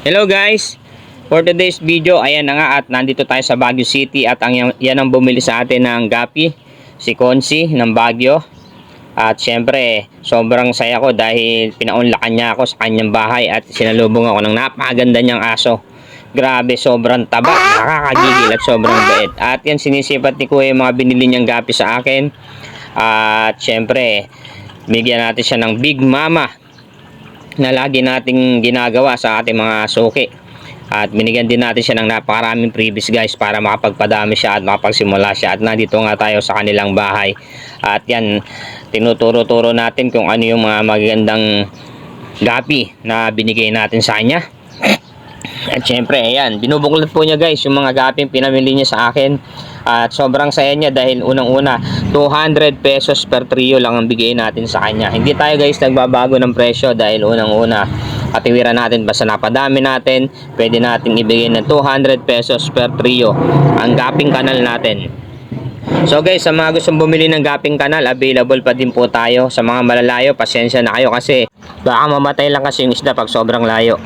Hello guys! For today's video, ayan na nga at nandito tayo sa Baguio City at yan ang bumili sa atin ng gapi, si Consi ng Baguio. At syempre, sobrang saya ko dahil pinaunlakan niya ako sa kanyang bahay at sinalubong ako ng napakaganda niyang aso. Grabe, sobrang taba, nakakagigil at sobrang bait. At yan, sinisipat ni Kuya yung mga binili niyang gapi sa akin. At syempre, bigyan natin siya ng Big Mama na lagi nating ginagawa sa ating mga suki. At binigyan din natin siya ng napakaraming freebies guys para makapagpadami siya at makapagsimula siya. At nandito nga tayo sa kanilang bahay. At yan, tinuturo-turo natin kung ano yung mga magagandang gapi na binigay natin sa kanya. At syempre, ayan, binubuklat po niya guys yung mga gaping pinamili niya sa akin. At sobrang saya niya dahil unang-una, 200 pesos per trio lang ang bigay natin sa kanya. Hindi tayo guys nagbabago ng presyo dahil unang-una, katiwiran natin basta napadami natin, pwede natin ibigay ng 200 pesos per trio ang gaping kanal natin. So guys, sa mga gustong bumili ng gaping kanal, available pa din po tayo. Sa mga malalayo, pasensya na kayo kasi baka mamatay lang kasi yung isda pag sobrang layo.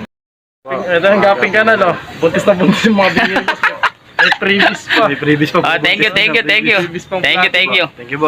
Ito ang gaping ka na, no? Buntis na buntis yung mga binili ko. May previous pa. May previous pa. Oh, thank you. Thank you. Thank you, boy.